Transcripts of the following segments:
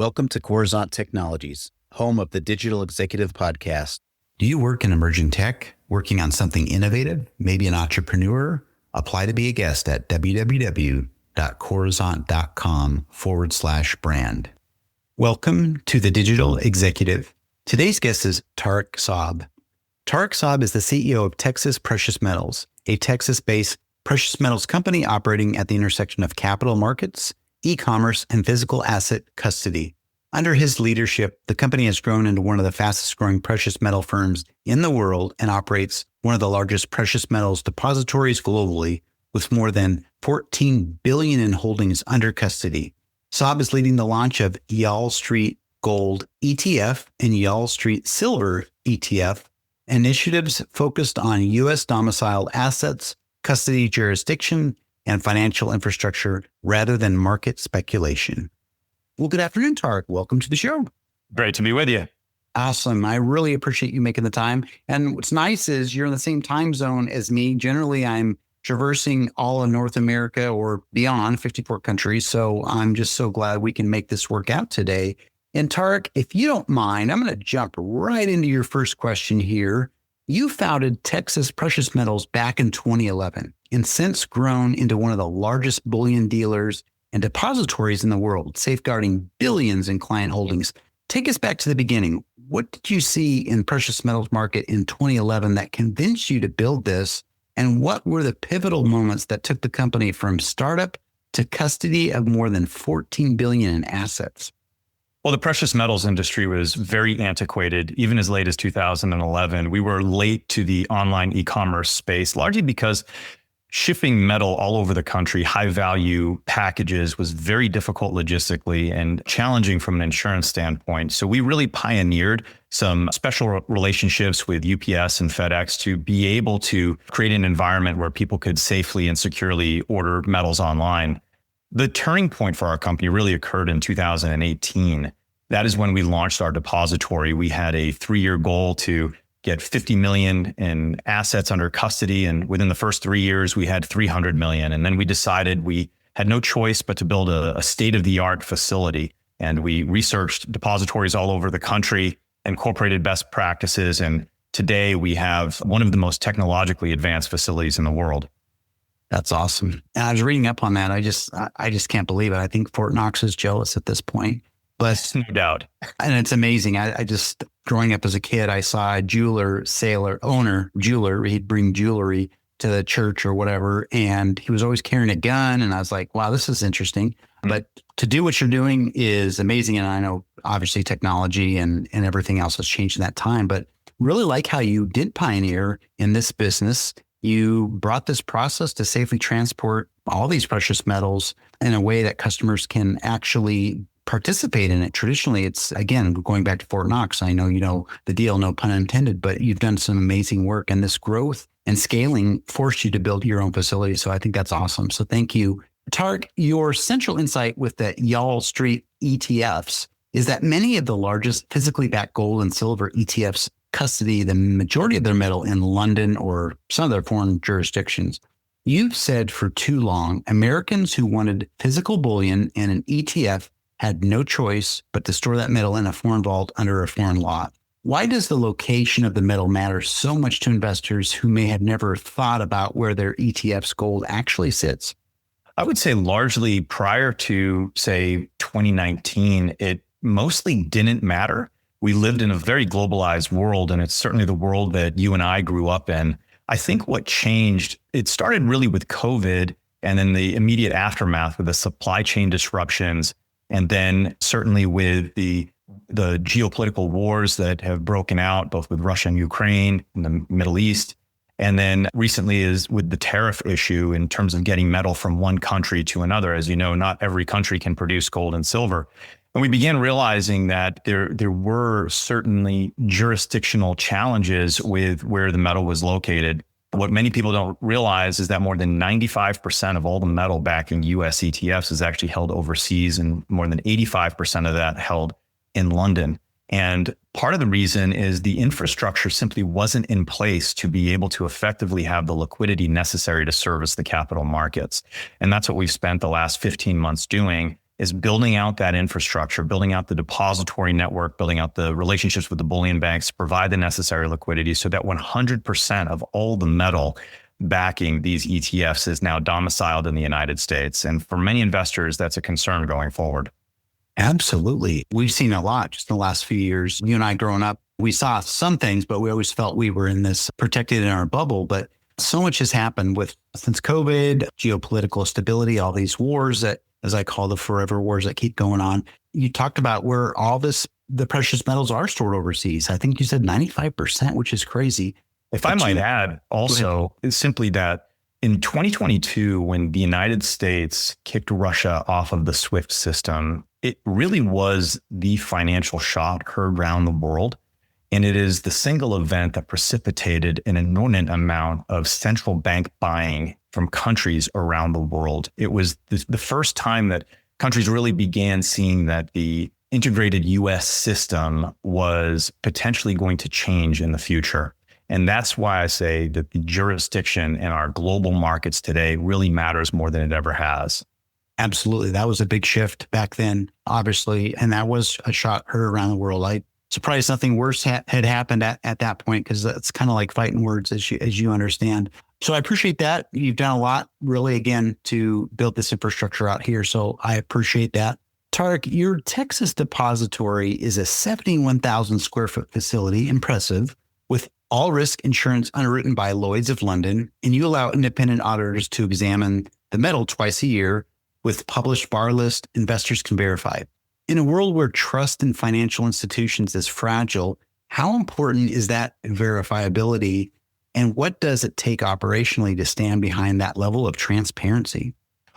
Welcome to Coruzant Technologies, home of the Digital Executive Podcast. Do you work in emerging tech, working on something innovative, maybe an entrepreneur? Apply to be a guest at www.coruzant.com/brand. Welcome to the Digital Executive. Today's guest is Tarek Saab. Tarek Saab is the CEO of Texas Precious Metals, a Texas-based precious metals company operating at the intersection of capital markets, e-commerce, and physical asset custody. Under his leadership, the company has grown into one of the fastest growing precious metal firms in the world and operates one of the largest precious metals depositories globally with more than 14 billion in holdings under custody. Saab is leading the launch of Yall Street Gold ETF and Yall Street Silver ETF, initiatives focused on US-domiciled assets, custody jurisdiction, and financial infrastructure rather than market speculation. Well, good afternoon, Tarek. Welcome to the show. Great to be with you. Awesome. I really appreciate you making the time. And what's nice is you're in the same time zone as me. Generally, I'm traversing all of North America or beyond 54 countries. So I'm just so glad we can make this work out today. And Tarek, if you don't mind, I'm going to jump right into your first question here. You founded Texas Precious Metals back in 2011 and since grown into one of the largest bullion dealers and depositories in the world, safeguarding billions in client holdings. Take us back to the beginning. What did you see in precious metals market in 2011 that convinced you to build this? And what were the pivotal moments that took the company from startup to custody of more than 14 billion in assets? Well, the precious metals industry was very antiquated, even as late as 2011. We were late to the online e-commerce space, largely because shipping metal all over the country, high value packages, was very difficult logistically and challenging from an insurance standpoint. So we really pioneered some special relationships with UPS and FedEx to be able to create an environment where people could safely and securely order metals online. The turning point for our company really occurred in 2018. That is when we launched our depository. We had a 3-year goal to get 50 million in assets under custody. And within the first 3 years, we had 300 million. And then we decided we had no choice but to build a state-of-the-art facility. And we researched depositories all over the country, incorporated best practices. And today we have one of the most technologically advanced facilities in the world. That's awesome. And I was reading up on that. I just can't believe it. I think Fort Knox is jealous at this point, but no doubt. And it's amazing. I just, growing up as a kid, I saw a jeweler, jeweler. He'd bring jewelry to the church or whatever. And he was always carrying a gun. And I was like, wow, this is interesting. Mm-hmm. But to do what you're doing is amazing. And I know obviously technology and everything else has changed in that time, but really like how you did pioneer in this business. You brought this process to safely transport all these precious metals in a way that customers can actually participate in it. Traditionally, it's, again, going back to Fort Knox. I know you know the deal, no pun intended, but you've done some amazing work, and this growth and scaling forced you to build your own facility. So I think that's awesome. So thank you. Tarek, your central insight with the Yall Street ETFs is that many of the largest physically backed gold and silver ETFs custody the majority of their metal in London or some of their foreign jurisdictions. You've said for too long, Americans who wanted physical bullion and an ETF had no choice but to store that metal in a foreign vault under a foreign law. Why does the location of the metal matter so much to investors who may have never thought about where their ETF's gold actually sits? I would say largely prior to, say, 2019, it mostly didn't matter. We lived in a very globalized world, and it's certainly the world that you and I grew up in. I think what changed, it started really with COVID and then the immediate aftermath with the supply chain disruptions, and then certainly with the geopolitical wars that have broken out, both with Russia and Ukraine in the Middle East. And then recently is with the tariff issue in terms of getting metal from one country to another. As you know, not every country can produce gold and silver. And we began realizing that there were certainly jurisdictional challenges with where the metal was located. What many people don't realize is that more than 95% of all the metal back in US ETFs is actually held overseas, and more than 85% of that held in London. And part of the reason is the infrastructure simply wasn't in place to be able to effectively have the liquidity necessary to service the capital markets. And that's what we've spent the last 15 months doing, is building out that infrastructure, building out the depository network, building out the relationships with the bullion banks to provide the necessary liquidity so that 100% of all the metal backing these ETFs is now domiciled in the United States. And for many investors, that's a concern going forward. Absolutely. We've seen a lot just in the last few years. You and I growing up, we saw some things, but we always felt we were in this protected in our bubble. But so much has happened since COVID, geopolitical instability, all these wars that, as I call the forever wars that keep going on. You talked about where the precious metals are stored overseas. I think you said 95%, which is crazy. If I might add also, is simply that in 2022, when the United States kicked Russia off of the SWIFT system, it really was the financial shock heard around the world. And it is the single event that precipitated an inordinate amount of central bank buying from countries around the world. It was the first time that countries really began seeing that the integrated US system was potentially going to change in the future. And that's why I say that the jurisdiction in our global markets today really matters more than it ever has. Absolutely. That was a big shift back then, obviously. And that was a shot heard around the world. I surprised nothing worse had happened at that point, because it's kind of like fighting words, as you understand. So I appreciate that. You've done a lot, really, again, to build this infrastructure out here. So I appreciate that. Tarek, your Texas depository is a 71,000 square foot facility, impressive, with all risk insurance underwritten by Lloyd's of London, and you allow independent auditors to examine the metal twice a year with published bar list investors can verify. In a world where trust in financial institutions is fragile, how important is that verifiability, and what does it take operationally to stand behind that level of transparency?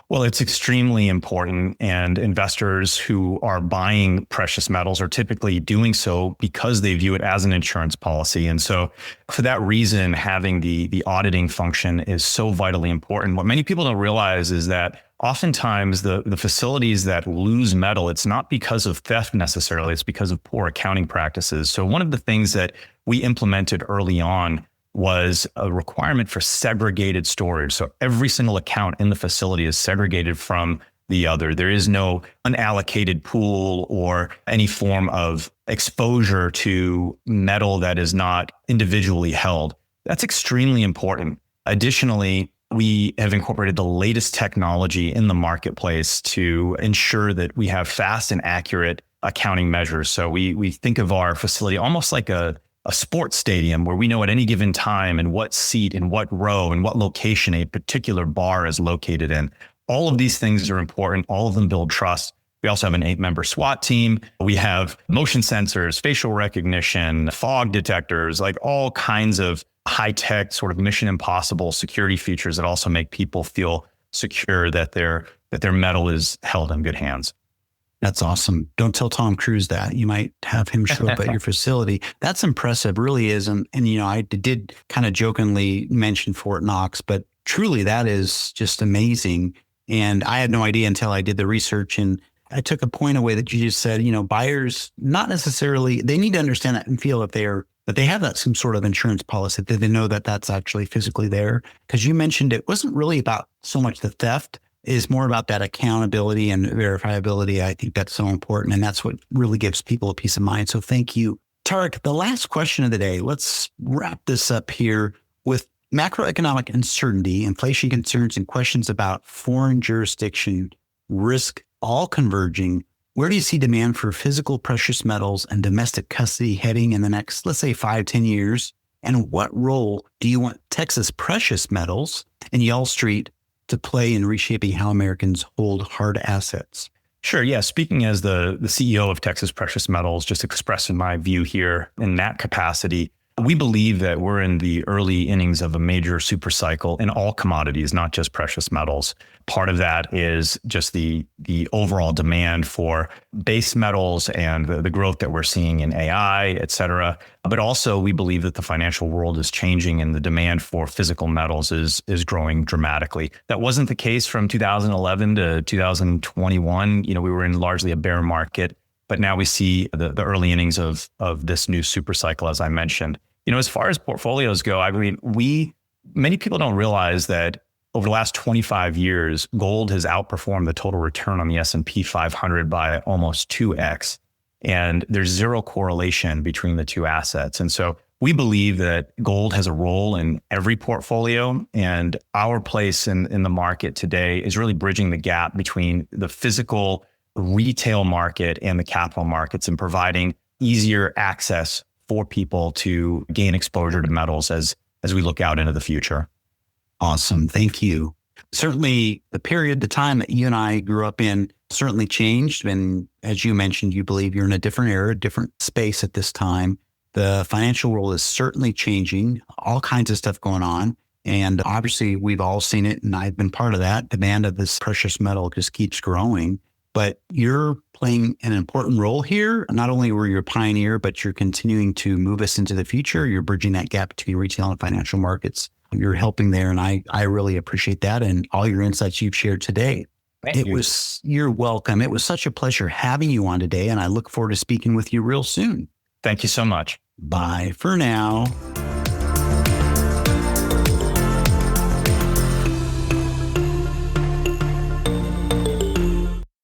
Well, it's extremely important, and investors who are buying precious metals are typically doing so because they view it as an insurance policy. And so for that reason, having the auditing function is so vitally important. What many people don't realize is that oftentimes the facilities that lose metal, it's not because of theft necessarily, it's because of poor accounting practices. So one of the things that we implemented early on was a requirement for segregated storage. So every single account in the facility is segregated from the other. There is no unallocated pool or any form of exposure to metal that is not individually held. That's extremely important. Additionally, we have incorporated the latest technology in the marketplace to ensure that we have fast and accurate accounting measures. So we think of our facility almost like a sports stadium, where we know at any given time in what seat, in what row, in what location a particular bar is located in. All of these things are important. All of them build trust. We also have an 8-member SWAT team. We have motion sensors, facial recognition, fog detectors, like all kinds of high-tech sort of mission impossible security features that also make people feel secure that their metal is held in good hands. That's awesome. Don't tell Tom Cruise that. You might have him show up at your facility. That's impressive, really is. And I did kind of jokingly mention Fort Knox, but truly that is just amazing. And I had no idea until I did the research, and I took a point away that you just said, buyers, not necessarily, they need to understand that and feel that they have that some sort of insurance policy, that they know that that's actually physically there. Because you mentioned it wasn't really about so much the theft, is more about that accountability and verifiability. I think that's so important. And that's what really gives people a peace of mind. So thank you. Tarek, the last question of the day, let's wrap this up here with macroeconomic uncertainty, inflation concerns, and questions about foreign jurisdiction risk all converging. Where do you see demand for physical precious metals and domestic custody heading in the next, let's say, 5-10 years? And what role do you want Texas precious metals and Yall Street to play in reshaping how Americans hold hard assets? Sure. Yeah. Speaking as the CEO of Texas Precious Metals, just expressing my view here in that capacity, we believe that we're in the early innings of a major super cycle in all commodities, not just precious metals. Part of that is just the overall demand for base metals and the growth that we're seeing in AI, et cetera. But also we believe that the financial world is changing and the demand for physical metals is growing dramatically. That wasn't the case from 2011 to 2021. We were in largely a bear market. But now we see the early innings of this new super cycle, as I mentioned. As far as portfolios go, I mean, many people don't realize that over the last 25 years, gold has outperformed the total return on the S&P 500 by almost 2x. And there's zero correlation between the two assets. And so we believe that gold has a role in every portfolio, and our place in the market today is really bridging the gap between the physical retail market and the capital markets and providing easier access for people to gain exposure to metals as we look out into the future. Awesome. Thank you. Certainly the time that you and I grew up in certainly changed. And as you mentioned, you believe you're in a different era, different space at this time. The financial world is certainly changing, all kinds of stuff going on. And obviously we've all seen it, and I've been part of that. Demand of this precious metal just keeps growing. But you're playing an important role here. Not only were you a pioneer, but you're continuing to move us into the future. You're bridging that gap between retail and financial markets. You're helping there. And I really appreciate that and all your insights you've shared today. Thank you. You're welcome. It was such a pleasure having you on today, and I look forward to speaking with you real soon. Thank you so much. Bye for now.